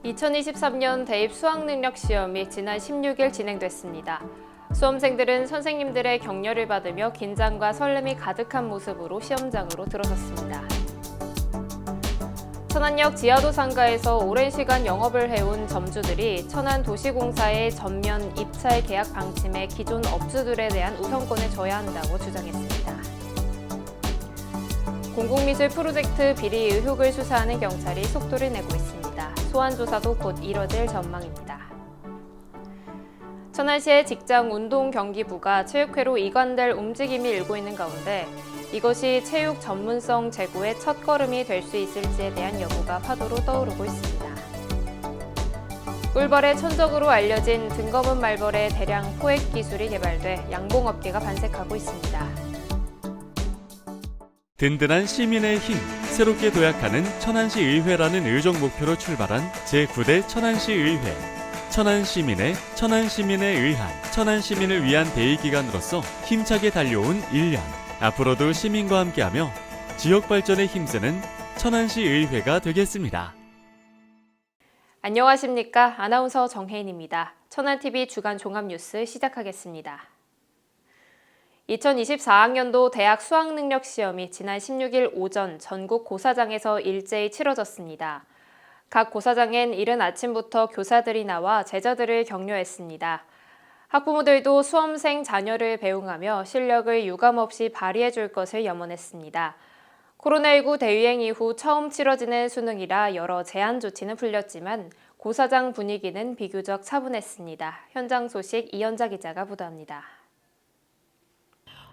2023년 대입 수학능력 시험이 지난 16일 진행됐습니다. 수험생들은 선생님들의 격려를 받으며 긴장과 설렘이 가득한 모습으로 시험장으로 들어섰습니다. 천안역 지하도 상가에서 오랜 시간 영업을 해온 점주들이 천안도시공사의 전면 입찰 계약 방침에 기존 업주들에 대한 우선권을 줘야 한다고 주장했습니다. 공공미술 프로젝트 비리 의혹을 수사하는 경찰이 속도를 내고 있습니다. 소환 조사도 곧 이뤄질 전망입니다. 천안시의 직장운동경기부가 체육회로 이관될 움직임이 일고 있는 가운데 이것이 체육 전문성 제고의 첫걸음이 될 수 있을지에 대한 여부가 파도로 떠오르고 있습니다. 꿀벌의 천적으로 알려진 등검은 말벌의 대량 포획 기술이 개발돼 양봉업계가 반색하고 있습니다. 든든한 시민의 힘, 새롭게 도약하는 천안시 의회라는 의정 목표로 출발한 제9대 천안시 의회. 천안시민의 의한, 천안시민을 위한 대의기관으로서 힘차게 달려온 1년. 앞으로도 시민과 함께하며 지역 발전에 힘쓰는 천안시 의회가 되겠습니다. 안녕하십니까? 아나운서 정혜인입니다. 천안TV 주간 종합뉴스 시작하겠습니다. 2024학년도 대학 수학능력 시험이 지난 16일 오전 전국 고사장에서 일제히 치러졌습니다. 각 고사장엔 이른 아침부터 교사들이 나와 제자들을 격려했습니다. 학부모들도 수험생 자녀를 배웅하며 실력을 유감없이 발휘해 줄 것을 염원했습니다. 코로나19 대유행 이후 처음 치러지는 수능이라 여러 제한 조치는 풀렸지만 고사장 분위기는 비교적 차분했습니다. 현장 소식 이현자 기자가 보도합니다.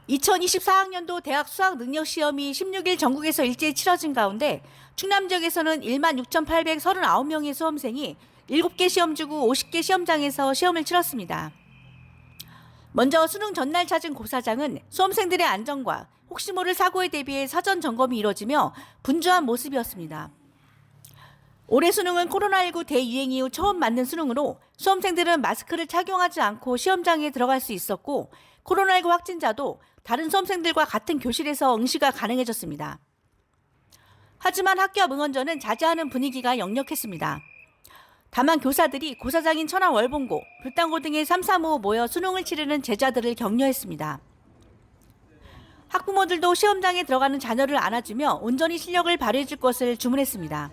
2024학년도 대학 수학능력시험이 16일 전국에서 일제히 치러진 가운데 충남 지역에서는 16,839명의 수험생이 7개 시험지구 50개 시험장에서 시험을 치렀습니다. 먼저 수능 전날 찾은 고사장은 수험생들의 안전과 혹시 모를 사고에 대비해 사전 점검이 이뤄지며 분주한 모습이었습니다. 올해 수능은 코로나19 대유행 이후 처음 맞는 수능으로 수험생들은 마스크를 착용하지 않고 시험장에 들어갈 수 있었고 코로나19 확진자도 다른 수험생들과 같은 교실에서 응시가 가능해졌습니다. 하지만 학교 앞 응원전은 자제하는 분위기가 역력했습니다. 다만 교사들이 고사장인 천안 월봉고, 불당고 등의 3, 4모 모여 수능을 치르는 제자들을 격려했습니다. 학부모들도 시험장에 들어가는 자녀를 안아주며 온전히 실력을 발휘해 줄 것을 주문했습니다.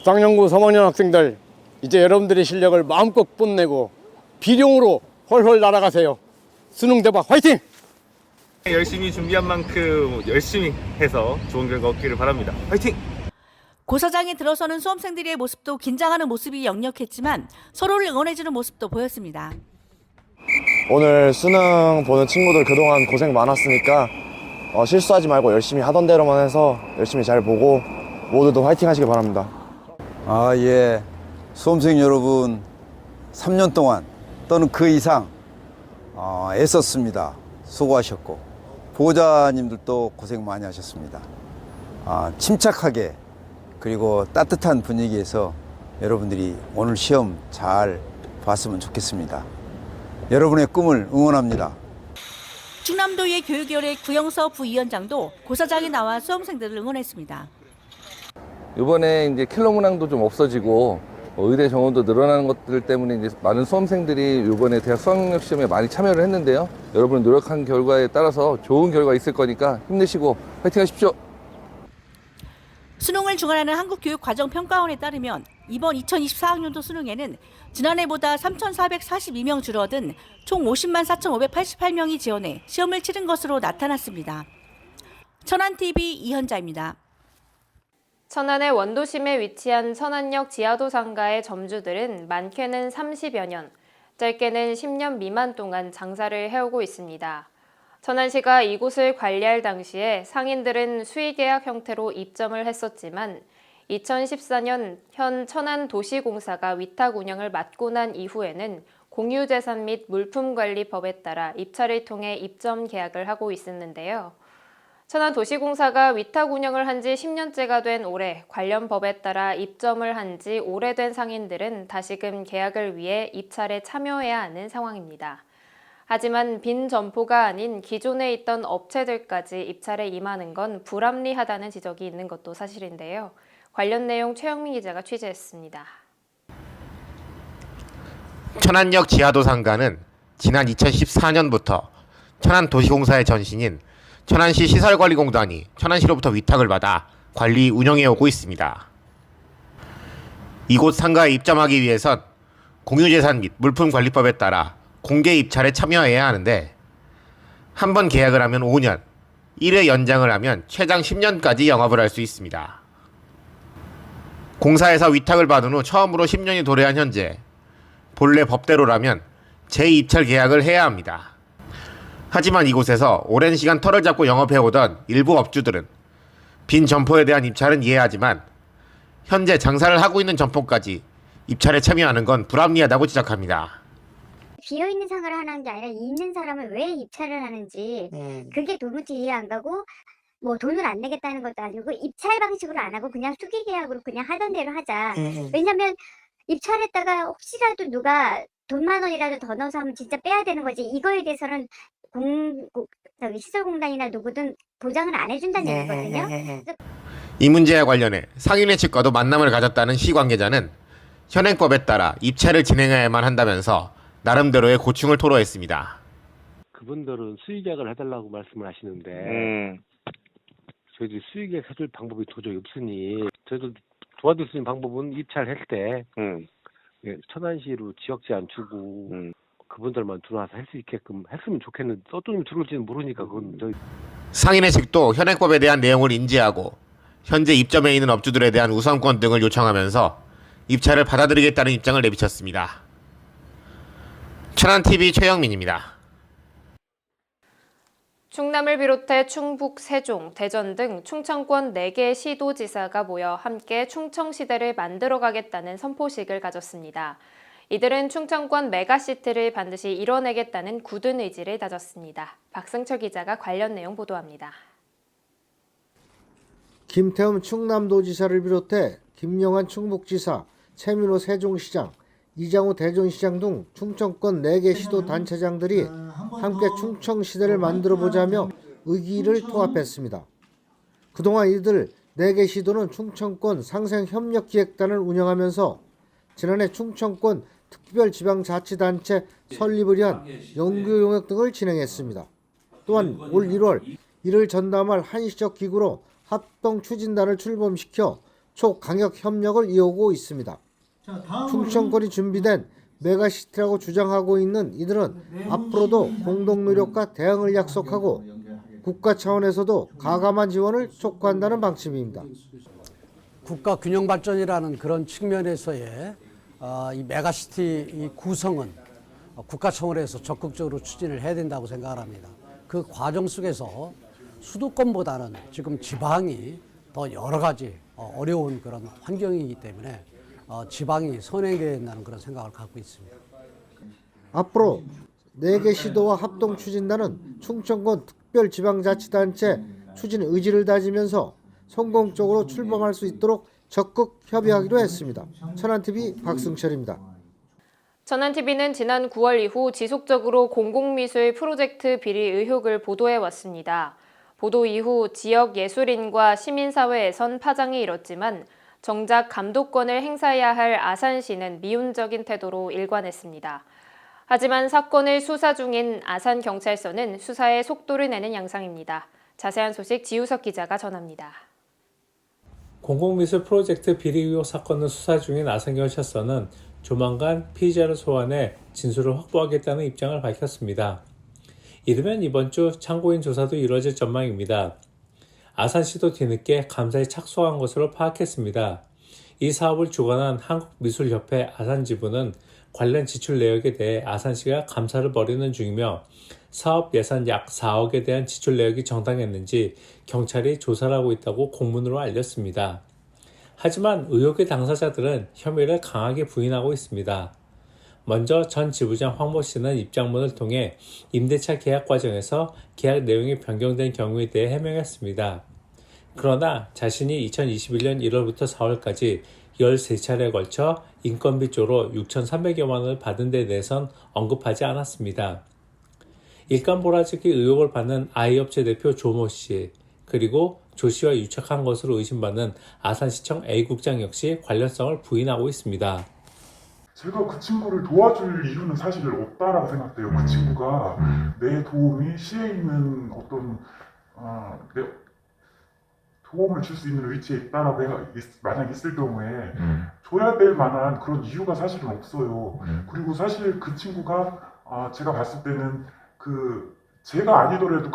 쌍용고 3학년 학생들, 이제 여러분들의 실력을 마음껏 뽐내고 비룡으로 훨훨 날아가세요. 수능 대박 화이팅! 열심히 준비한 만큼 열심히 해서 좋은 결과 얻기를 바랍니다. 화이팅! 고사장에 들어서는 수험생들의 모습도 긴장하는 모습이 역력했지만 서로를 응원해주는 모습도 보였습니다. 오늘 수능 보는 친구들 그동안 고생 많았으니까 실수하지 말고 열심히 하던 대로만 해서 열심히 잘 보고 모두도 화이팅 하시길 바랍니다. 예. 수험생 여러분 3년 동안 또는 그 이상 애썼습니다. 수고하셨고 보호자님들도 고생 많이 하셨습니다. 침착하게 그리고 따뜻한 분위기에서 여러분들이 오늘 시험 잘 봤으면 좋겠습니다. 여러분의 꿈을 응원합니다. 충남도의 교육위원회 구영서 부위원장도 고사장에 나와 수험생들을 응원했습니다. 이번에 이제 킬러 문항도 좀 없어지고 의대 정원도 늘어나는 것들 때문에 이제 많은 수험생들이 이번에 대학 수학능력 시험에 많이 참여를 했는데요. 여러분 노력한 결과에 따라서 좋은 결과 있을 거니까 힘내시고 화이팅 하십시오. 수능을 주관하는 한국교육과정평가원에 따르면 이번 2024학년도 수능에는 지난해보다 3,442명 줄어든 총 50만 4,588명이 지원해 시험을 치른 것으로 나타났습니다. 천안TV 이현자입니다. 천안의 원도심에 위치한 천안역 지하도 상가의 점주들은 많게는 30여 년, 짧게는 10년 미만 동안 장사를 해오고 있습니다. 천안시가 이곳을 관리할 당시에 상인들은 수의계약 형태로 입점을 했었지만 2014년 현 천안도시공사가 위탁 운영을 맡고 난 이후에는 공유재산 및 물품관리법에 따라 입찰을 통해 입점 계약을 하고 있었는데요. 천안도시공사가 위탁 운영을 한 지 10년째가 된 올해 관련 법에 따라 입점을 한 지 오래된 상인들은 다시금 계약을 위해 입찰에 참여해야 하는 상황입니다. 하지만 빈 점포가 아닌 기존에 있던 업체들까지 입찰에 임하는 건 불합리하다는 지적이 있는 것도 사실인데요. 관련 내용 최영민 기자가 취재했습니다. 천안역 지하도 상가는 지난 2014년부터 천안도시공사의 전신인 천안시 시설관리공단이 천안시로부터 위탁을 받아 관리 운영해오고 있습니다. 이곳 상가에 입점하기 위해선 공유재산 및 물품관리법에 따라 공개 입찰에 참여해야 하는데 한 번 계약을 하면 5년, 1회 연장을 하면 최장 10년까지 영업을 할 수 있습니다. 공사에서 위탁을 받은 후 처음으로 10년이 도래한 현재 본래 법대로라면 재입찰 계약을 해야 합니다. 하지만 이곳에서 오랜 시간 털을 잡고 영업해오던 일부 업주들은 빈 점포에 대한 입찰은 이해하지만 현재 장사를 하고 있는 점포까지 입찰에 참여하는 건 불합리하다고 지적합니다. 비어있는 상가를 하는 게 아니라 있는 사람을 왜 입찰을 하는지 그게 도무지 이해 안 가고 뭐 돈을 안 내겠다는 것도 아니고 입찰 방식으로 안 하고 그냥 수기 계약으로 그냥 하던 대로 하자. 왜냐면 입찰했다가 혹시라도 누가 돈 10,000원이라도 더 넣어서 하면 진짜 빼야 되는 거지. 이거에 대해서는 시설공단이나 누구든 보장을 안 해준다는 얘기거든요. 이 문제와 관련해 상인회 측과도 만남을 가졌다는 시 관계자는 현행법에 따라 입찰을 진행해야만 한다면서 나름대로의 고충을 토로했습니다. 그분들은 수의계약을 해달라고 말씀을 하시는데 저희들이 수의계약 해줄 방법이 도저히 없으니 저희들 도와줄 수 있는 방법은 입찰할 때 천안시로 지역 제한 주고 그분들만 들어와서 할 수 있게끔 했으면 좋겠는데 어떤 놈이 들어올지는 모르니까 그건 저희. 상인회 측도 현행법에 대한 내용을 인지하고 현재 입점해 있는 업주들에 대한 우선권 등을 요청하면서 입찰을 받아들이겠다는 입장을 내비쳤습니다. 천안TV 최영민입니다. 충남을 비롯해 충북, 세종, 대전 등 충청권 4개 시도지사가 모여 함께 충청시대를 만들어가겠다는 선포식을 가졌습니다. 이들은 충청권 메가시티를 반드시 이뤄내겠다는 굳은 의지를 다졌습니다. 박승철 기자가 관련 내용 보도합니다. 김태흠 충남도지사를 비롯해 김영환 충북지사, 최민호 세종시장, 이장우 대전시장 등 충청권 4개 시도단체장들이 함께 충청시대를 만들어보자며 의기를 통합했습니다. 그동안 이들 4개 시도는 충청권 상생협력기획단을 운영하면서 지난해 충청권 특별지방자치단체 설립을 위한 연구용역 등을 진행했습니다. 또한 올 1월 이를 전담할 한시적 기구로 합동추진단을 출범시켜 초강력 협력을 이어오고 있습니다. 충청권이 준비된 메가시티라고 주장하고 있는 이들은 앞으로도 공동노력과 대응을 약속하고 국가 차원에서도 가감한 지원을 촉구한다는 방침입니다. 국가 균형 발전이라는 그런 측면에서의 이 메가시티 이 구성은 국가 차원에서 적극적으로 추진을 해야 된다고 생각을 합니다. 그 과정 속에서 수도권보다는 지금 지방이 더 여러 가지 어려운 그런 환경이기 때문에 지방이 선행돼야 된다는 그런 생각을 갖고 있습니다. 앞으로 4개 시도와 합동추진단은 충청권 특별지방자치단체 추진 의지를 다지면서 성공적으로 출범할 수 있도록 적극 협의하기로 했습니다. 천안TV 박승철입니다. 천안TV는 지난 9월 이후 지속적으로 공공미술 프로젝트 비리 의혹을 보도해왔습니다. 보도 이후 지역 예술인과 시민사회에선 파장이 일었지만 정작 감독권을 행사해야 할 아산시는 미온적인 태도로 일관했습니다. 하지만 사건을 수사 중인 아산경찰서는 수사에 속도를 내는 양상입니다. 자세한 소식 지우석 기자가 전합니다. 공공미술 프로젝트 비리 의혹 사건을 수사 중인 아산경찰서는 조만간 피의자를 소환해 진술을 확보하겠다는 입장을 밝혔습니다. 이르면 이번 주 참고인 조사도 이루어질 전망입니다. 아산시도 뒤늦게 감사에 착수한 것으로 파악했습니다. 이 사업을 주관한 한국미술협회 아산지부는 관련 지출 내역에 대해 아산시가 감사를 벌이는 중이며 사업 예산 약 4억에 대한 지출 내역이 정당했는지 경찰이 조사를 하고 있다고 공문으로 알렸습니다. 하지만 의혹의 당사자들은 혐의를 강하게 부인하고 있습니다. 먼저 전 지부장 황모 씨는 입장문을 통해 임대차 계약 과정에서 계약 내용이 변경된 경우에 대해 해명했습니다. 그러나 자신이 2021년 1월부터 4월까지 13차례에 걸쳐 인건비 조로 6,300여만 원을 받은 데 대해선 언급하지 않았습니다. 일감 몰아주기 의혹을 받는 I업체 대표 조모 씨, 그리고 조 씨와 유착한 것으로 의심받는 아산시청 A국장 역시 관련성을 부인하고 있습니다. 제가 그 친구를 도와줄 이유는 사실 없다라고 생각돼요. 그 친구가 내 도움이 시에 있는 어떤 내 도움을 줄 수 있는 위치에 있다라고 만약 있을 경우에 줘야 될 만한 그런 이유가 사실은 없어요. 그리고 사실 그 친구가 제가 봤을 때는 제가 아니더라도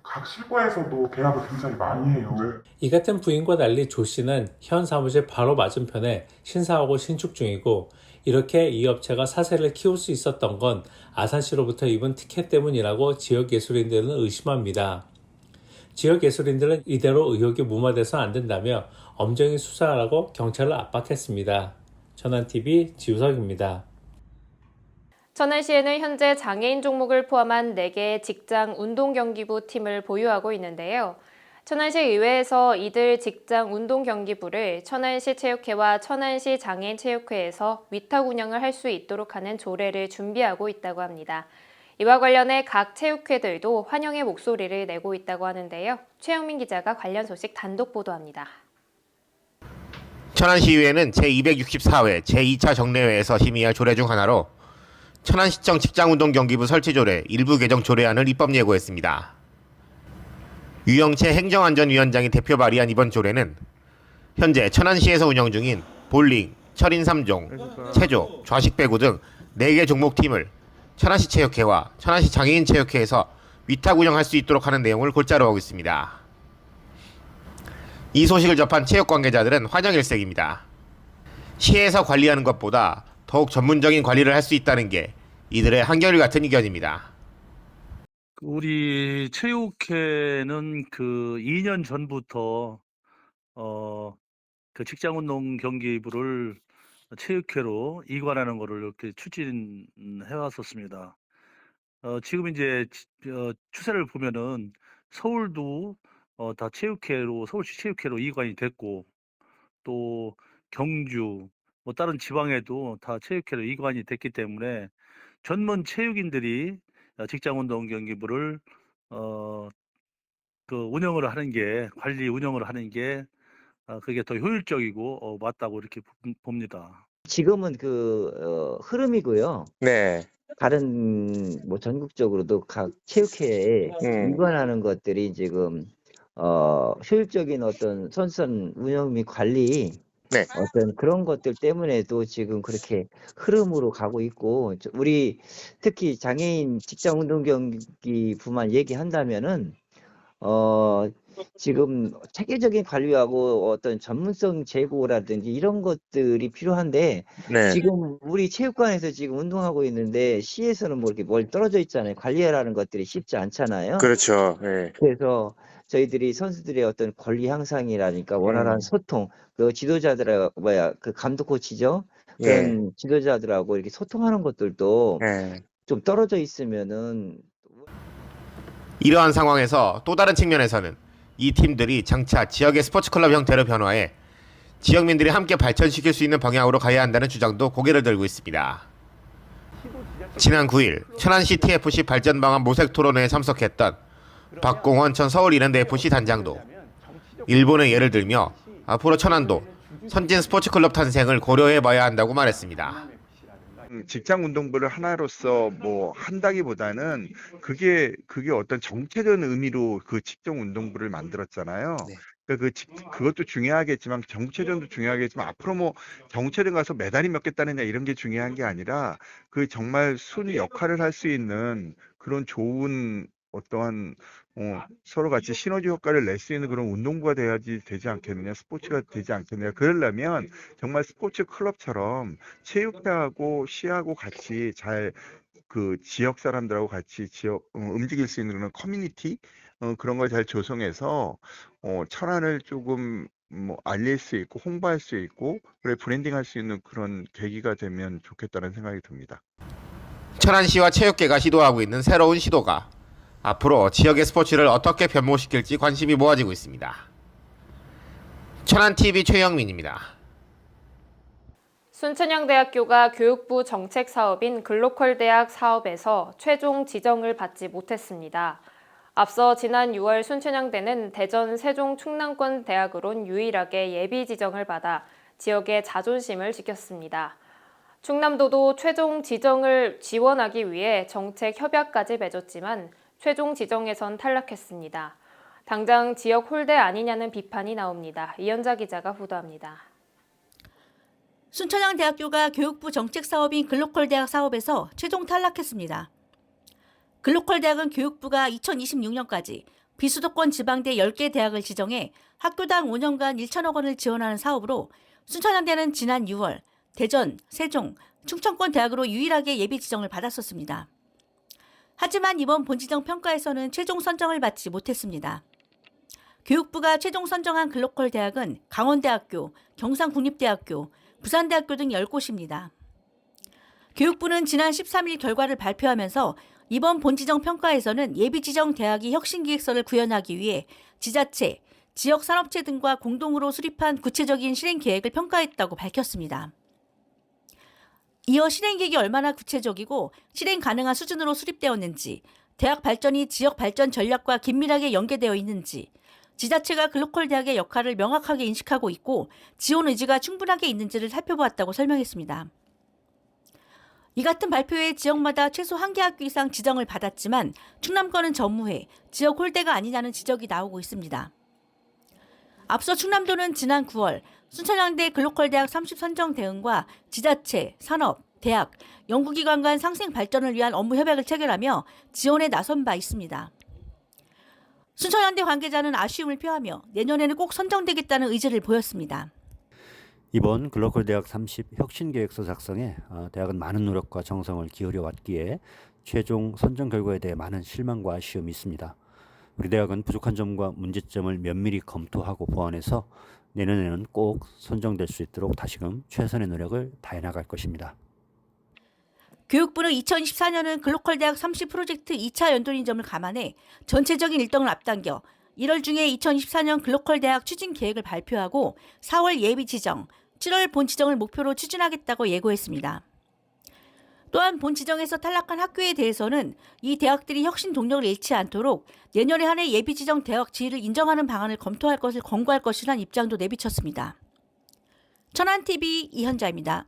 각 실과에서도 계약을 굉장히 많이 해요. 이 같은 부인과 달리 조 씨는 현 사무실 바로 맞은편에 신사하고 신축 중이고, 이렇게 이 업체가 사세를 키울 수 있었던 건 아산시로부터 입은 티켓 때문이라고 지역 예술인들은 의심합니다. 지역 예술인들은 이대로 의혹이 무마돼서 안 된다며 엄정히 수사하라고 경찰을 압박했습니다. 천안TV 지우석입니다. 천안시에는 현재 장애인 종목을 포함한 4개의 직장 운동경기부 팀을 보유하고 있는데요. 천안시 의회에서 이들 직장 운동경기부를 천안시 체육회와 천안시 장애인 체육회에서 위탁 운영을 할 수 있도록 하는 조례를 준비하고 있다고 합니다. 이와 관련해 각 체육회들도 환영의 목소리를 내고 있다고 하는데요. 최영민 기자가 관련 소식 단독 보도합니다. 천안시의회는 제264회 제2차 정례회에서 심의할 조례 중 하나로 천안시청 직장운동경기부 설치조례 일부 개정 조례안을 입법 예고했습니다. 유영채 행정안전위원장이 대표 발의한 이번 조례는 현재 천안시에서 운영 중인 볼링, 철인 3종, 체조, 좌식 배구 등 4개 종목팀을 천안시 체육회와 천안시 장애인 체육회에서 위탁 운영할 수 있도록 하는 내용을 골자로 하고 있습니다. 이 소식을 접한 체육 관계자들은 환영일색입니다. 시에서 관리하는 것보다 더욱 전문적인 관리를 할 수 있다는 게 이들의 한결 같은 의견입니다. 우리 체육회는 2년 전부터 그 직장운동 경기부를 체육회로 이관하는 것을 이렇게 추진해 왔었습니다. 지금 이제 추세를 보면은 서울도 다 체육회로, 서울시 체육회로 이관이 됐고, 또 경주, 다른 지방에도 다 체육회로 이관이 됐기 때문에 전문 체육인들이 직장운동 경기부를 운영을 하는 게, 관리 운영을 하는 게 그게 더 효율적이고 맞다고 이렇게 봅니다. 지금은 흐름이고요. 네. 다른 전국적으로도 각 체육회에 이관하는 것들이 지금 효율적인 어떤 선선 운영 및 관리 어떤 그런 것들 때문에도 지금 그렇게 흐름으로 가고 있고, 우리 특히 장애인 직장운동경기부만 얘기한다면은 지금 체계적인 관리하고 어떤 전문성 제고라든지 이런 것들이 필요한데, 지금 우리 체육관에서 지금 운동하고 있는데 시에서는 이렇게 뭘 떨어져 있잖아요. 관리하라는 것들이 쉽지 않잖아요. 그렇죠. 네. 그래서 저희들이 선수들의 어떤 권리 향상이라니까 원활한 소통, 지도자들하고 감독 코치죠. 그런 지도자들하고 이렇게 소통하는 것들도 좀 떨어져 있으면은. 이러한 상황에서 또 다른 측면에서는 이 팀들이 장차 지역의 스포츠클럽 형태로 변화해 지역민들이 함께 발전시킬 수 있는 방향으로 가야 한다는 주장도 고개를 들고 있습니다. 지난 9일 천안시 TFC 발전 방안 모색 토론회에 참석했던 박공원 전 서울 이랜드 FC 단장도 일본의 예를 들며 앞으로 천안도 선진 스포츠클럽 탄생을 고려해봐야 한다고 말했습니다. 직장운동부를 하나로서 한다기보다는 그게 어떤 정체적인 의미로 그 직장운동부를 만들었잖아요. 그러니까 그것도 중요하겠지만, 정체전도 중요하겠지만, 앞으로 정체전 가서 메달이 몇 개 따느냐 이런 게 중요한 게 아니라 정말 순위 역할을 할 수 있는 그런 좋은 어떠한 서로 같이 시너지 효과를 낼 수 있는 그런 운동부가 되지 않겠느냐, 스포츠가 되지 않겠느냐. 그러려면 정말 스포츠 클럽처럼 체육회하고 시하고 같이 잘 지역 사람들하고 같이 움직일 수 있는 그런 커뮤니티, 그런 걸 잘 조성해서 천안을 조금 알릴 수 있고 홍보할 수 있고 브랜딩할 수 있는 그런 계기가 되면 좋겠다는 생각이 듭니다. 천안시와 체육계가 시도하고 있는 새로운 시도가 앞으로 지역의 스포츠를 어떻게 변모시킬지 관심이 모아지고 있습니다. 천안TV 최영민입니다. 순천향대학교가 교육부 정책 사업인 글로컬 대학 사업에서 최종 지정을 받지 못했습니다. 앞서 지난 6월 순천향대는 대전, 세종, 충남권 대학으론 유일하게 예비 지정을 받아 지역의 자존심을 지켰습니다. 충남도도 최종 지정을 지원하기 위해 정책 협약까지 맺었지만 최종 지정에선 탈락했습니다. 당장 지역 홀대 아니냐는 비판이 나옵니다. 이현자 기자가 보도합니다. 순천향대학교가 교육부 정책 사업인 글로컬 대학 사업에서 최종 탈락했습니다. 글로컬 대학은 교육부가 2026년까지 비수도권 지방대 10개 대학을 지정해 학교당 5년간 1천억 원을 지원하는 사업으로 순천향대는 지난 6월 대전, 세종, 충청권 대학으로 유일하게 예비 지정을 받았었습니다. 하지만 이번 본지정 평가에서는 최종 선정을 받지 못했습니다. 교육부가 최종 선정한 글로컬 대학은 강원대학교, 경상국립대학교, 부산대학교 등 10곳입니다. 교육부는 지난 13일 결과를 발표하면서 이번 본지정 평가에서는 예비지정 대학이 혁신기획서를 구현하기 위해 지자체, 지역산업체 등과 공동으로 수립한 구체적인 실행계획을 평가했다고 밝혔습니다. 이어 실행계획이 얼마나 구체적이고 실행 가능한 수준으로 수립되었는지, 대학 발전이 지역 발전 전략과 긴밀하게 연계되어 있는지, 지자체가 글로컬 대학의 역할을 명확하게 인식하고 있고 지원 의지가 충분하게 있는지를 살펴보았다고 설명했습니다. 이 같은 발표에 지역마다 최소 1개 학교 이상 지정을 받았지만 충남권은 전무해 지역 홀대가 아니냐는 지적이 나오고 있습니다. 앞서 충남도는 지난 9월 순천향대 글로컬 대학 30 선정 대응과 지자체, 산업, 대학, 연구기관 간 상생 발전을 위한 업무 협약을 체결하며 지원에 나선 바 있습니다. 순천향대 관계자는 아쉬움을 표하며 내년에는 꼭 선정되겠다는 의지를 보였습니다. 이번 글로컬 대학 30 혁신계획서 작성에 대학은 많은 노력과 정성을 기울여 왔기에 최종 선정 결과에 대해 많은 실망과 아쉬움이 있습니다. 우리 대학은 부족한 점과 문제점을 면밀히 검토하고 보완해서 내년에는 꼭 선정될 수 있도록 다시금 최선의 노력을 다해 나갈 것입니다. 교육부는 2024년은 글로컬 대학 30 프로젝트 2차 연도인 점을 감안해 전체적인 일정을 앞당겨 1월 중에 2024년 글로컬 대학 추진 계획을 발표하고 4월 예비 지정, 7월 본 지정을 목표로 추진하겠다고 예고했습니다. 또한 본 지정에서 탈락한 학교에 대해서는 이 대학들이 혁신 동력을 잃지 않도록 내년에 한해 예비 지정 대학 지위를 인정하는 방안을 검토할 것을 권고할 것이라는 입장도 내비쳤습니다. 천안TV 이현자입니다.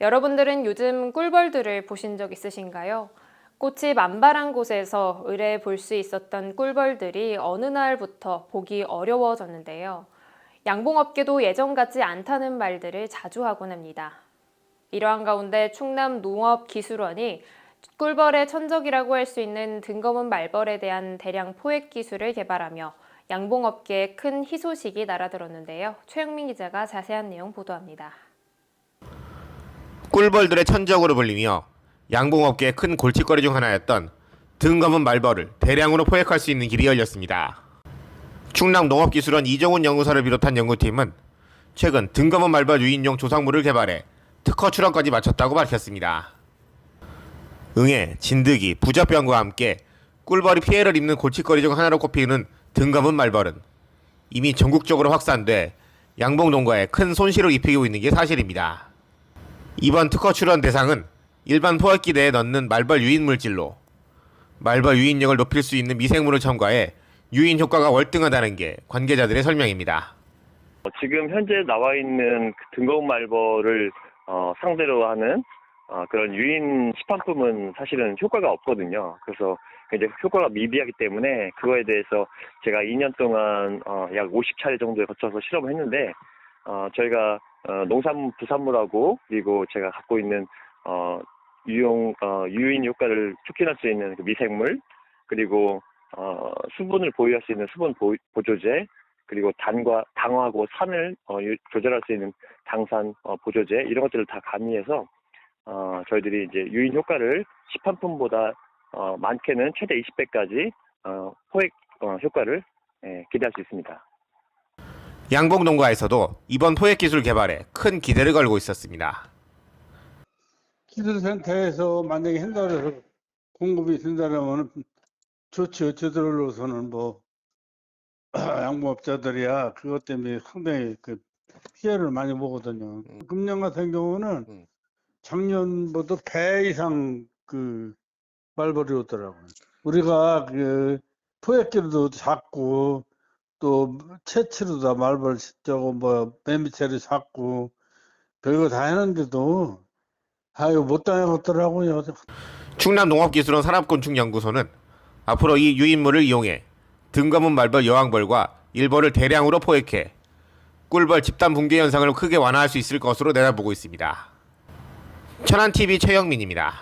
여러분들은 요즘 꿀벌들을 보신 적 있으신가요? 꽃이 만발한 곳에서 의뢰 볼 수 있었던 꿀벌들이 어느 날부터 보기 어려워졌는데요. 양봉업계도 예전 같지 않다는 말들을 자주 하곤 합니다. 이러한 가운데 충남 농업기술원이 꿀벌의 천적이라고 할 수 있는 등검은 말벌에 대한 대량 포획 기술을 개발하며 양봉업계에 큰 희소식이 날아들었는데요. 최영민 기자가 자세한 내용 보도합니다. 꿀벌들의 천적으로 불리며 양봉업계의 큰 골칫거리 중 하나였던 등검은 말벌을 대량으로 포획할 수 있는 길이 열렸습니다. 충남 농업기술원 이정훈 연구사를 비롯한 연구팀은 최근 등검은 말벌 유인용 조상물을 개발해 특허 출원까지 마쳤다고 밝혔습니다. 응애, 진드기, 부자병과 함께 꿀벌이 피해를 입는 골칫거리 중 하나로 꼽히는 등검은 말벌은 이미 전국적으로 확산돼 양봉 농가에 큰 손실을 입히고 있는 게 사실입니다. 이번 특허 출원 대상은 일반 포획기 내에 넣는 말벌 유인 물질로 말벌 유인력을 높일 수 있는 미생물을 첨가해 유인 효과가 월등하다는 게 관계자들의 설명입니다. 지금 현재 나와 있는 등검은 말벌을 상대로 하는 그런 유인 시판품은 사실은 효과가 없거든요. 그래서 이제 효과가 미비하기 때문에 그거에 대해서 제가 2년 동안 약 50차례 정도에 거쳐서 실험을 했는데 저희가 농산물, 부산물하고 그리고 제가 갖고 있는 유인 효과를 촉진할 수 있는 그 미생물 그리고 수분을 보유할 수 있는 수분 보조제 그리고 당하고 산을 조절할 수 있는 당산 보조제 이런 것들을 다 가미해서 저희들이 이제 유인 효과를 시판품보다 많게는 최대 20배까지 포획 효과를 기대할 수 있습니다. 양봉 농가에서도 이번 포획 기술 개발에 큰 기대를 걸고 있었습니다. 기술센터에서 만약에 한다고 해서 공급이 된다면 좋죠. 저들로서는 뭐 양봉업자들이야 그것 때문에 상당히 그 피해를 많이 보거든요. 금년 같은 경우는 작년보다 배 이상 그 말벌이 오더라고요. 우리가 그 포획기로도 잡고 또 채취로도 말벌 저거 뭐 매미채로 잡고 별거 다 했는데도 아유 못 당해봤더라고요. 충남농업기술원 산업곤충연구소는 앞으로 이 유인물을 이용해 등검은 말벌 여왕벌과 일벌을 대량으로 포획해 꿀벌 집단 붕괴 현상을 크게 완화할 수 있을 것으로 내다보고 있습니다. 천안TV 최영민입니다.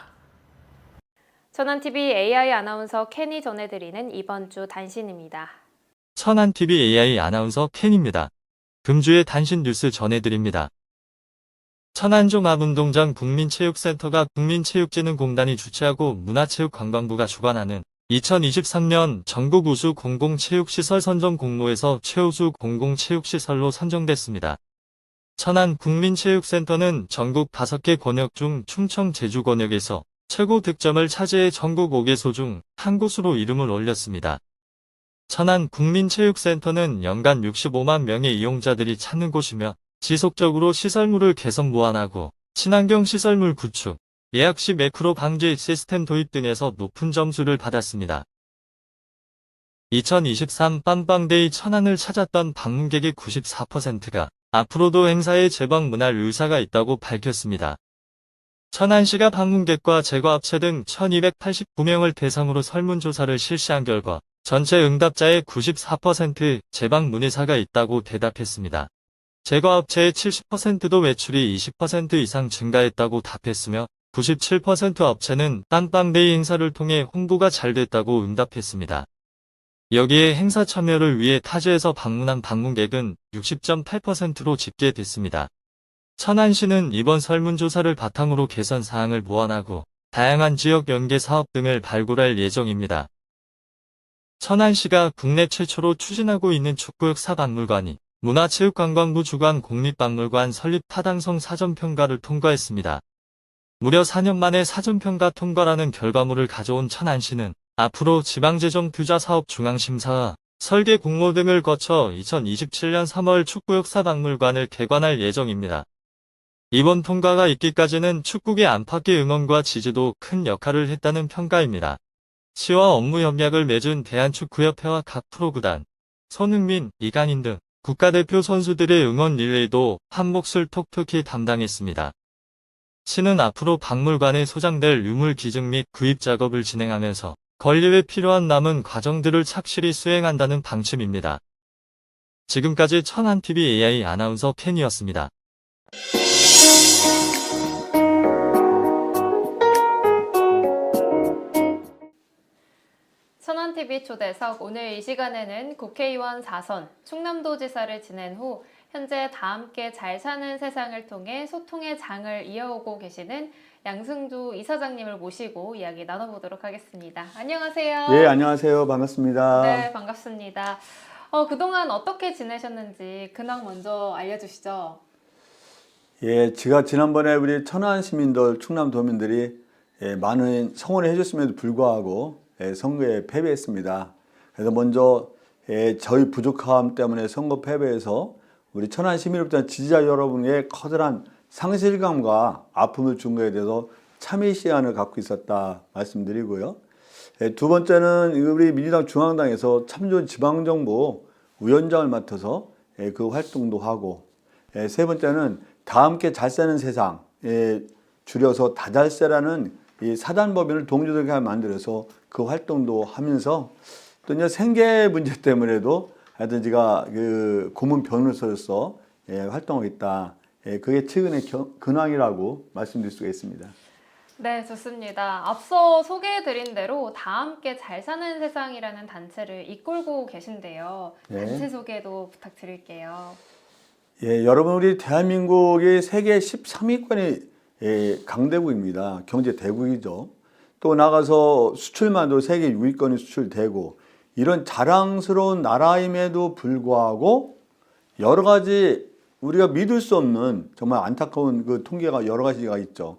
천안TV AI 아나운서 캔이 전해드리는 이번 주 단신입니다. 천안TV AI 아나운서 캔입니다. 금주의 단신 뉴스 전해드립니다. 천안종합운동장 국민체육센터가 국민체육진흥공단이 주최하고 문화체육관광부가 주관하는 2023년 전국 우수 공공체육시설 선정 공모에서 최우수 공공체육시설로 선정됐습니다. 천안 국민체육센터는 전국 5개 권역 중 충청 제주 권역에서 최고 득점을 차지해 전국 5개소 중 한 곳으로 이름을 올렸습니다. 천안 국민체육센터는 연간 65만 명의 이용자들이 찾는 곳이며 지속적으로 시설물을 개선 보완하고 친환경 시설물 구축, 예약 시 매크로 방지 시스템 도입 등에서 높은 점수를 받았습니다. 2023 빰빵데이 천안을 찾았던 방문객의 94%가 앞으로도 행사에 재방문할 의사가 있다고 밝혔습니다. 천안시가 방문객과 제과업체 등 1289명을 대상으로 설문조사를 실시한 결과 전체 응답자의 94% 재방문 의사가 있다고 대답했습니다. 제과업체의 70%도 매출이 20% 이상 증가했다고 답했으며 97% 업체는 빰빵데이 행사를 통해 홍보가 잘 됐다고 응답했습니다. 여기에 행사 참여를 위해 타지에서 방문한 방문객은 60.8%로 집계됐습니다. 천안시는 이번 설문조사를 바탕으로 개선 사항을 보완하고 다양한 지역 연계 사업 등을 발굴할 예정입니다. 천안시가 국내 최초로 추진하고 있는 축구 역사박물관이 문화체육관광부 주관 국립박물관 설립 타당성 사전평가를 통과했습니다. 무려 4년 만에 사전평가 통과라는 결과물을 가져온 천안시는 앞으로 지방재정투자사업 중앙심사와 설계 공모 등을 거쳐 2027년 3월 축구 역사박물관을 개관할 예정입니다. 이번 통과가 있기까지는 축구계 안팎의 응원과 지지도 큰 역할을 했다는 평가입니다. 시와 업무 협약을 맺은 대한축구협회와 각 프로구단, 손흥민, 이강인 등 국가대표 선수들의 응원 릴레이도 한 몫을 톡톡히 담당했습니다. 시는 앞으로 박물관에 소장될 유물 기증 및 구입 작업을 진행하면서 건립에 필요한 남은 과정들을 착실히 수행한다는 방침입니다. 지금까지 천안TV AI 아나운서 캔이었습니다. 천안TV 초대석, 오늘 이 시간에는 국회의원 4선, 충남도지사를 지낸 후 현재 다 함께 잘 사는 세상을 통해 소통의 장을 이어오고 계시는 양승두 이사장님을 모시고 이야기 나눠보도록 하겠습니다. 안녕하세요. 예, 안녕하세요. 반갑습니다. 네, 반갑습니다. 그동안 어떻게 지내셨는지 근황 먼저 알려주시죠. 예, 제가 지난번에 우리 천안 시민들, 충남 도민들이 많은 성원을 해줬음에도 불구하고 선거에 패배했습니다. 그래서 먼저 저희 부족함 때문에 선거 패배해서 우리 천안 시민으로부터 지지자 여러분의 커다란 상실감과 아픔을 준 것에 대해서 참회 시간을 갖고 있었다 말씀드리고요. 두 번째는 우리 민주당 중앙당에서 참 좋은 지방정부 위원장을 맡아서 그 활동도 하고, 세 번째는 다 함께 잘 사는 세상, 줄여서 다잘세라는 이 사단법인을 동료들과 만들어서 그 활동도 하면서 또 이제 생계 문제 때문에도 하여튼 제가 그 고문 변호사로서 활동하고 있다. 그게 최근의 근황이라고 말씀드릴 수가 있습니다. 네, 좋습니다. 앞서 소개해드린 대로 다 함께 잘 사는 세상이라는 단체를 이끌고 계신데요. 단체 소개도 부탁드릴게요. 예, 여러분 우리 대한민국이 세계 13위권의 강대국입니다. 경제 대국이죠. 또 나가서 수출만도 세계 6위권이 수출되고 이런 자랑스러운 나라임에도 불구하고 여러 가지 우리가 믿을 수 없는 정말 안타까운 그 통계가 여러 가지가 있죠.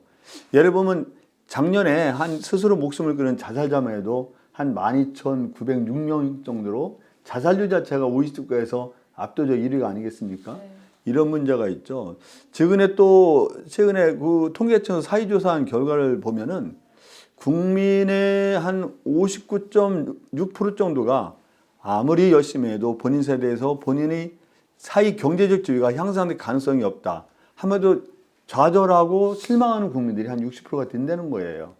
예를 보면 작년에 한 스스로 목숨을 끊은 자살자만 해도 한 12,906명 정도로 자살률 자체가 OECD국가에서 압도적 1위가 아니겠습니까? 이런 문제가 있죠. 최근에 그 통계청 사회조사한 결과를 보면은 국민의 한 59.6% 정도가 아무리 열심히 해도 본인 세대에서 본인이 사회 경제적 지위가 향상될 가능성이 없다. 한마디로 좌절하고 실망하는 국민들이 한 60%가 된다는 거예요.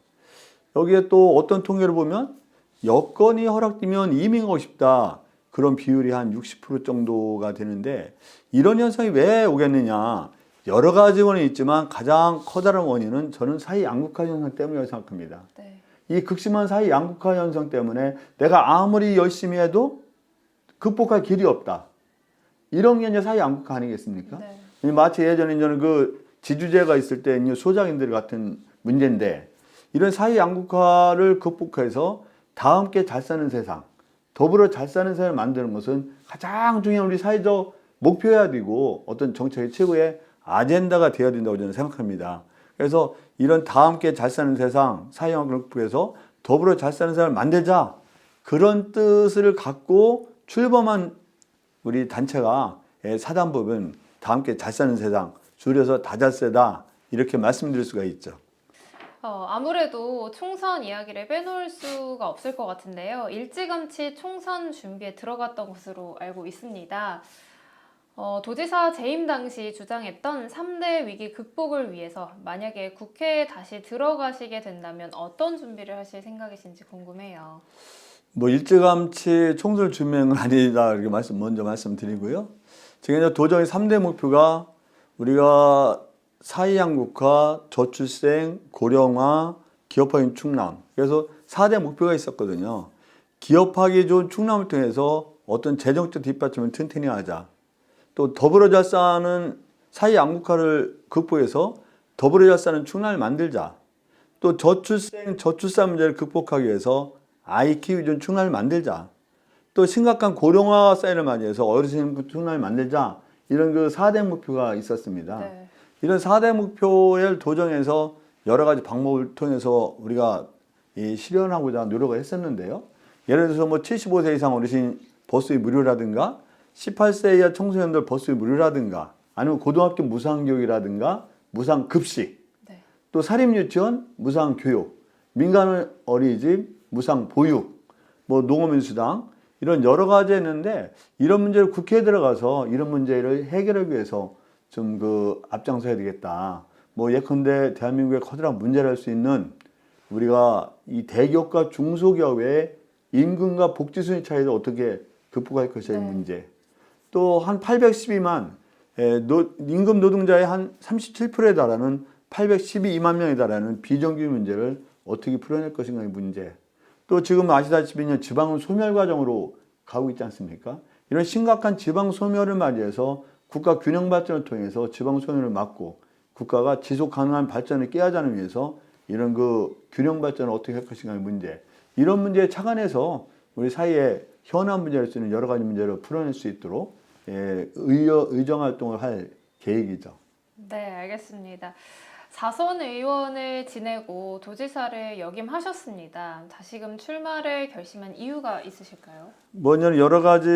여기에 또 어떤 통계를 보면 여건이 허락되면 이민하고 싶다. 그런 비율이 한 60% 정도가 되는데 이런 현상이 왜 오겠느냐. 여러 가지 원인이 있지만 가장 커다란 원인은 저는 사회 양극화 현상 때문이라고 생각합니다. 네. 이 극심한 사회 양극화 현상 때문에 내가 아무리 열심히 해도 극복할 길이 없다. 이런 게 이제 사회 양극화 아니겠습니까? 네. 마치 예전에 저는 그 지주제가 있을 때 소장인들 같은 문제인데 이런 사회 양극화를 극복해서 다 함께 잘 사는 세상, 더불어 잘 사는 세상을 만드는 것은 가장 중요한 우리 사회적 목표여야 되고 어떤 정책의 최고의 아젠다가 되어야 된다고 저는 생각합니다. 그래서 이런 다 함께 잘 사는 세상, 사회양극화를 극복해서 더불어 잘 사는 세상을 만들자. 그런 뜻을 갖고 출범한 우리 단체가 사단법은 다 함께 잘 사는 세상, 줄여서 다잘세다 이렇게 말씀드릴 수가 있죠. 아무래도 총선 이야기를 빼놓을 수가 없을 것 같은데요. 일찌감치 총선 준비에 들어갔던 것으로 알고 있습니다. 도지사 재임 당시 주장했던 3대 위기 극복을 위해서 만약에 국회에 다시 들어가시게 된다면 어떤 준비를 하실 생각이신지 궁금해요. 뭐 일찌감치 총선 준비는 아니다 이렇게 먼저 말씀드리고요. 지금 이제 도정의 3대 목표가 우리가 사회 양극화, 저출생, 고령화, 기업화인 충남. 그래서 4대 목표가 있었거든요. 기업하기 좋은 충남을 통해서 어떤 재정적 뒷받침을 튼튼히 하자. 또 더불어 잘 사는 사회 양극화를 극복해서 더불어 잘 사는 충남을 만들자. 또 저출생, 저출산 문제를 극복하기 위해서 아이 키우기 좋은 충남을 만들자. 또 심각한 고령화 사회를 맞이해서 어르신 충남을 만들자. 이런 그 4대 목표가 있었습니다. 네. 이런 4대 목표를 도정해서 여러 가지 방법을 통해서 우리가 실현하고자 노력을 했었는데요. 예를 들어서 뭐 75세 이상 어르신 버스비 무료라든가 18세 이하 청소년들 버스비 무료라든가 아니면 고등학교 무상교육이라든가 무상급식 네. 또 사립유치원 무상교육 민간 어린이집 무상보육 뭐 농어민수당 이런 여러 가지 했는데 이런 문제를 국회에 들어가서 이런 문제를 해결하기 위해서 좀 그 앞장서야 되겠다. 뭐 예컨대 대한민국의 커다란 문제를 할 수 있는 우리가 이 대기업과 중소기업의 임금과 복지 수준 차이를 어떻게 극복할 것이냐의 문제. 또 한 812만 임금 노동자의 한 37%에 달하는 812만 명에 달하는 비정규직 문제를 어떻게 풀어낼 것인가의 문제. 또 지금 아시다시피 지방은 소멸 과정으로 가고 있지 않습니까? 이런 심각한 지방 소멸을 맞이해서 국가 균형 발전을 통해서 지방 소멸을 막고 국가가 지속 가능한 발전을 깨하자는 위해서 이런 그 균형 발전을 어떻게 할 것인가의 문제. 이런 문제에 착안해서 우리 사회에 현안 문제를 쓰는 여러 가지 문제를 풀어낼 수 있도록 의정 활동을 할 계획이죠. 네, 알겠습니다. 4선 의원을 지내고 도지사를 역임하셨습니다. 다시금 출마를 결심한 이유가 있으실까요? 먼저 여러 가지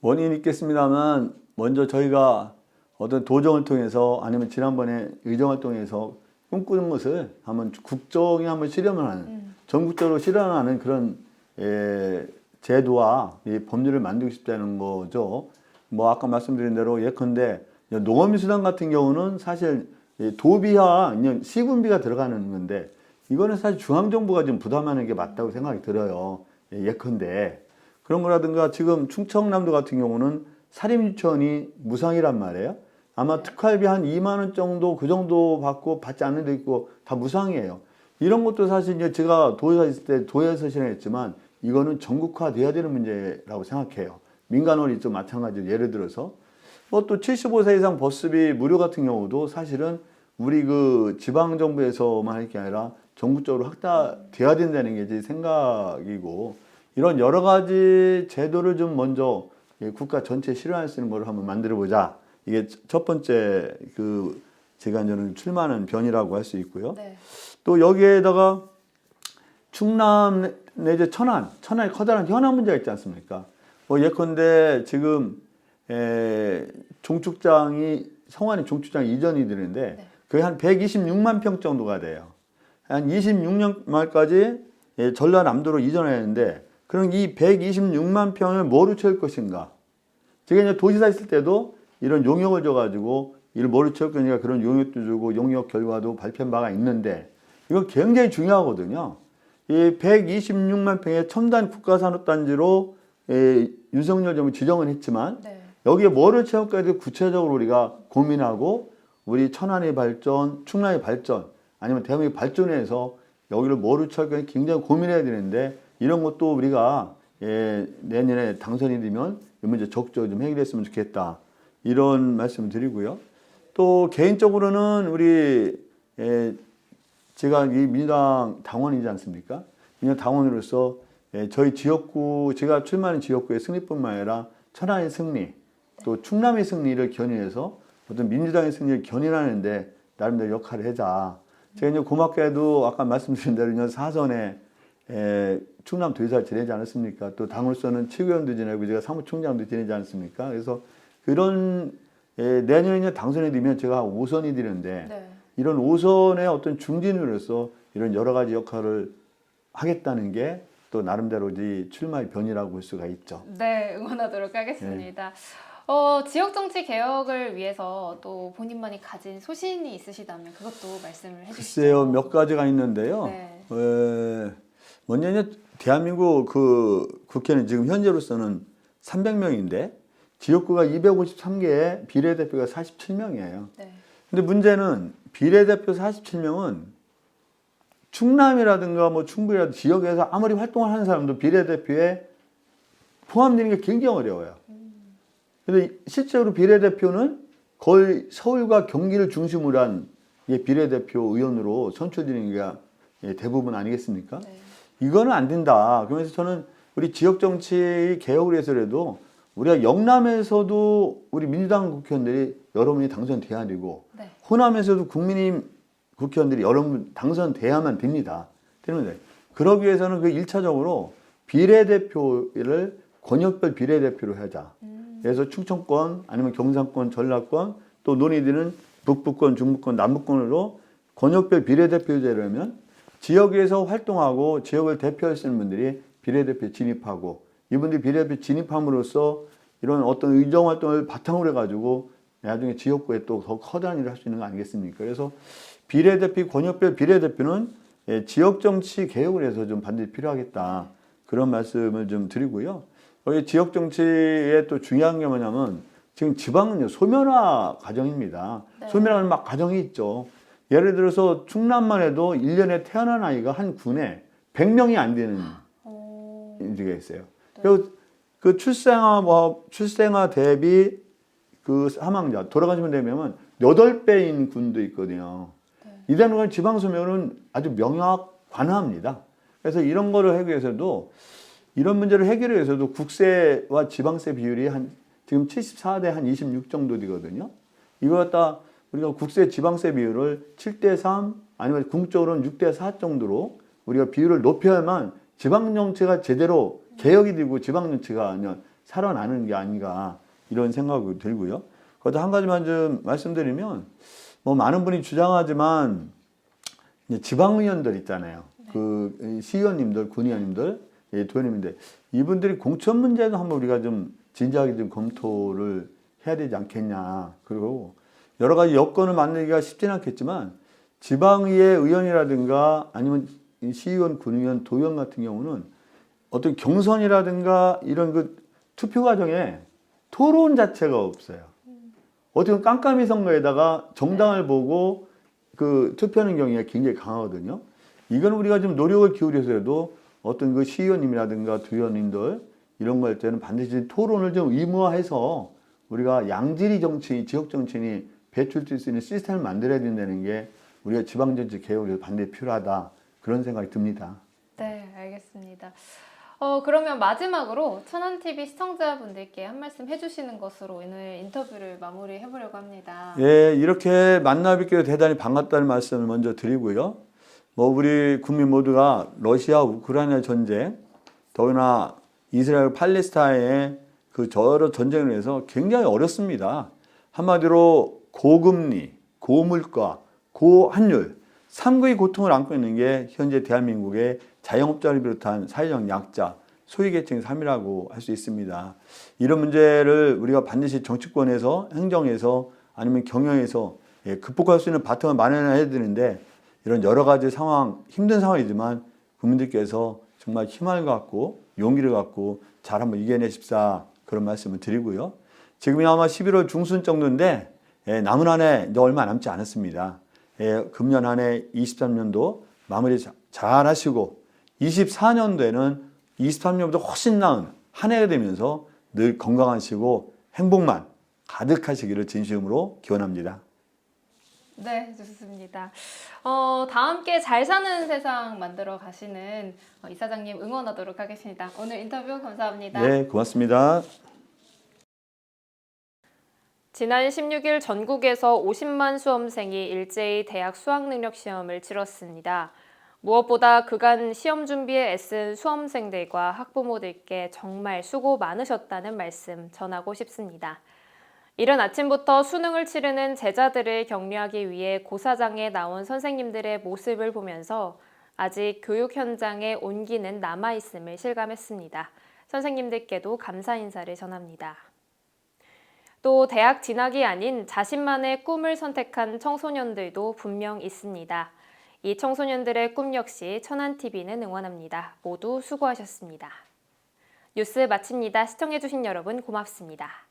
원인이 있겠습니다만 먼저 저희가 어떤 도정을 통해서 아니면 지난번에 의정을 통해서 꿈꾸는 것을 한번 국정에 한번 실현을 하는 전국적으로 실현하는 그런 제도와 법률을 만들고 싶다는 거죠. 뭐 아까 말씀드린 대로 예컨대 농어민수당 같은 경우는 사실 도비와 시군비가 들어가는 건데 이거는 사실 중앙정부가 좀 부담하는 게 맞다고 생각이 들어요. 예컨대 그런 거라든가 지금 충청남도 같은 경우는 사립유치원이 무상이란 말이에요. 아마 특활비 한 2만 원 정도 그 정도 받고 받지 않는 데 있고 다 무상이에요. 이런 것도 사실 이제 제가 도의사 있을 때 도의에서 실행했지만 이거는 전국화돼야 되는 문제라고 생각해요. 민간 어린이도 마찬가지로 예를 들어서 뭐 또 75세 이상 버스비 무료 같은 경우도 사실은 우리 그 지방 정부에서만 할 게 아니라 전국적으로 확대돼야 된다는 게 제 생각이고 이런 여러 가지 제도를 좀 먼저 국가 전체에 실현할 수 있는 걸 한번 만들어 보자. 이게 첫 번째 그 제가 저는 출마하는 변이라고 할 수 있고요. 네. 또 여기에다가 충남 내지 천안의 커다란 현안 문제가 있지 않습니까? 뭐 예컨대 지금 종축장이 성안이 종축장 이전이 되는데 그게 한 126만 평 정도가 돼요. 한 26년 말까지 전라남도로 이전했는데 그럼 이 126만 평을 뭐로 채울 것인가? 제가 이제 도지사 있을 때도 이런 용역을 줘가지고 이를 뭐로 채울 거니까 그런 용역도 주고 용역 결과도 발표한 바가 있는데 이거 굉장히 중요하거든요. 이 126만 평의 첨단 국가산업단지로 윤석열 정부 지정은 했지만 여기에 뭐를 채울까에 대해 구체적으로 우리가 고민하고 우리 천안의 발전, 충남의 발전 아니면 대한민국 발전에서 여기를 뭐를 채울까 굉장히 고민해야 되는데 이런 것도 우리가 내년에 당선이 되면 이 문제 적극적으로 좀 해결했으면 좋겠다. 이런 말씀을 드리고요. 또 개인적으로는 우리 제가 이 민주당 당원이지 않습니까? 민주당 당원으로서 저희 지역구, 제가 출마하는 지역구의 승리뿐만 아니라 천안의 승리, 또 충남의 승리를 견인해서 어떤 민주당의 승리를 견인하는데 나름대로 역할을 하자. 제가 이제 고맙게도 아까 말씀드린 대로 4선에 충남도지사를 지내지 않았습니까? 또 당으로서는 최고위원도 지내고 제가 사무총장도 지내지 않았습니까? 그래서 그런 내년에 당선이 되면 제가 5선이 되는데 이런 5선의 어떤 중진으로서 이런 여러 가지 역할을 하겠다는 게 또 나름대로 출마의 변이라고 볼 수가 있죠. 네, 응원하도록 하겠습니다. 지역 정치 개혁을 위해서 또 본인만이 가진 소신이 있으시다면 그것도 말씀을 해주시죠. 글쎄요, 몇 가지가 있는데요. 먼저 이제 대한민국 그 국회는 지금 현재로서는 300명인데 지역구가 253개에 비례대표가 47명이에요. 근데 문제는 비례대표 47명은 충남이라든가 뭐 충북이라든가 지역에서 아무리 활동을 하는 사람도 비례대표에 포함되는 게 굉장히 어려워요. 근데 실제로 비례대표는 거의 서울과 경기를 중심으로 한 비례대표 의원으로 선출되는 게 대부분 아니겠습니까? 이거는 안 된다. 그러면서 저는 우리 지역정치 개혁을 해서라도 우리가 영남에서도 우리 민주당 국회의원들이 여러분이 당선돼야 되고 호남에서도 국민의힘 국회의원들이 여러분 당선돼야만 됩니다. 그러기 위해서는 그 1차적으로 비례대표를 권역별 비례대표로 하자. 그래서 충청권 아니면 경상권, 전라권 또 논의되는 북부권, 중부권, 남부권으로 권역별 비례대표제라면 지역에서 활동하고 지역을 대표하시는 분들이 비례대표 진입하고 이분들이 비례대표 진입함으로써 이런 어떤 의정활동을 바탕으로 해가지고 나중에 지역구에 또 더 커다란 일을 할 수 있는 거 아니겠습니까? 그래서 비례대표, 권역별 비례대표는 지역정치 개혁을 해서 좀 반드시 필요하겠다. 그런 말씀을 좀 드리고요. 여기 지역정치의 또 중요한 게 뭐냐면 지금 지방은요, 소멸화 과정입니다. 소멸화는 막 과정이 있죠. 예를 들어서 충남만 해도 1년에 태어난 아이가 한 군에 100명이 안 되는 인지가 있어요. 그리고 그 출생아 대비 그 사망자, 돌아가시면 되면 8배인 군도 있거든요. 이런 건 지방소멸은 아주 명확관화합니다. 그래서 이런 거를 하기 위해서도 이런 문제를 해결하기 위해서도 국세와 지방세 비율이 지금 74대 한 26 정도 되거든요. 이거 갖다 우리가 국세 지방세 비율을 7대3 아니면 궁적으로는 6대4 정도로 우리가 비율을 높여야만 지방정치가 제대로 개혁이 되고 지방정치가 아니면 살아나는 게 아닌가 이런 생각이 들고요. 거기다 한 가지만 좀 말씀드리면 뭐 많은 분이 주장하지만 이제 지방의원들 있잖아요. 그 시의원님들, 군의원님들, 도의원님인데 이분들이 공천 문제도 한번 우리가 좀 진지하게 좀 검토를 해야 되지 않겠냐. 그리고 여러 가지 여건을 만들기가 쉽지는 않겠지만 지방의회 의원이라든가 아니면 시의원, 군의원, 도의원 같은 경우는 어떤 경선이라든가 이런 그 투표 과정에 토론 자체가 없어요. 어떻게 깜깜이 선거에다가 정당을 보고 그 투표하는 경우가 굉장히 강하거든요. 이건 우리가 좀 노력을 기울여서라도 어떤 그 시의원님이라든가 도의원님들 이런 거 할 때는 반드시 토론을 좀 의무화해서 우리가 양질의 정치인, 지역 정치인이 배출될 수 있는 시스템을 만들어야 된다는 게 우리가 지방정치 개혁을 반드시 필요하다. 그런 생각이 듭니다. 네, 알겠습니다. 그러면 마지막으로 천안TV 시청자분들께 한 말씀 해주시는 것으로 오늘 인터뷰를 마무리해보려고 합니다. 예, 이렇게 만나 뵙게 대단히 반갑다는 말씀을 먼저 드리고요. 뭐 우리 국민 모두가 러시아 우크라이나 전쟁, 더구나 이스라엘 팔레스타인의 그 여러 전쟁을 해서 굉장히 어렵습니다. 한마디로 고금리, 고물가, 고환율 삼국의 고통을 안고 있는 게 현재 대한민국의 자영업자를 비롯한 사회적 약자, 소외계층의 삶이라고 할 수 있습니다. 이런 문제를 우리가 반드시 정치권에서, 행정에서 아니면 경영에서 극복할 수 있는 바탕을 마련해야 되는데 이런 여러 가지 상황, 힘든 상황이지만 국민들께서 정말 희망을 갖고 용기를 갖고 잘 한번 이겨내십사 그런 말씀을 드리고요. 지금이 아마 11월 중순 정도인데 남은 한 해 이제 얼마 남지 않았습니다. 금년 한 해 23년도 마무리 잘 하시고 24년도에는 23년보다 훨씬 나은 한 해가 되면서 늘 건강하시고 행복만 가득하시기를 진심으로 기원합니다. 네, 좋습니다. 다 함께 잘 사는 세상 만들어 가시는 이사장님 응원하도록 하겠습니다. 오늘 인터뷰 감사합니다. 네, 고맙습니다. 지난 16일 전국에서 50만 수험생이 일제히 대학 수학능력 시험을 치렀습니다. 무엇보다 그간 시험 준비에 애쓴 수험생들과 학부모들께 정말 수고 많으셨다는 말씀 전하고 싶습니다. 이른 아침부터 수능을 치르는 제자들을 격려하기 위해 고사장에 나온 선생님들의 모습을 보면서 아직 교육 현장에 온기는 남아있음을 실감했습니다. 선생님들께도 감사 인사를 전합니다. 또 대학 진학이 아닌 자신만의 꿈을 선택한 청소년들도 분명 있습니다. 이 청소년들의 꿈 역시 천안TV는 응원합니다. 모두 수고하셨습니다. 뉴스 마칩니다. 시청해주신 여러분 고맙습니다.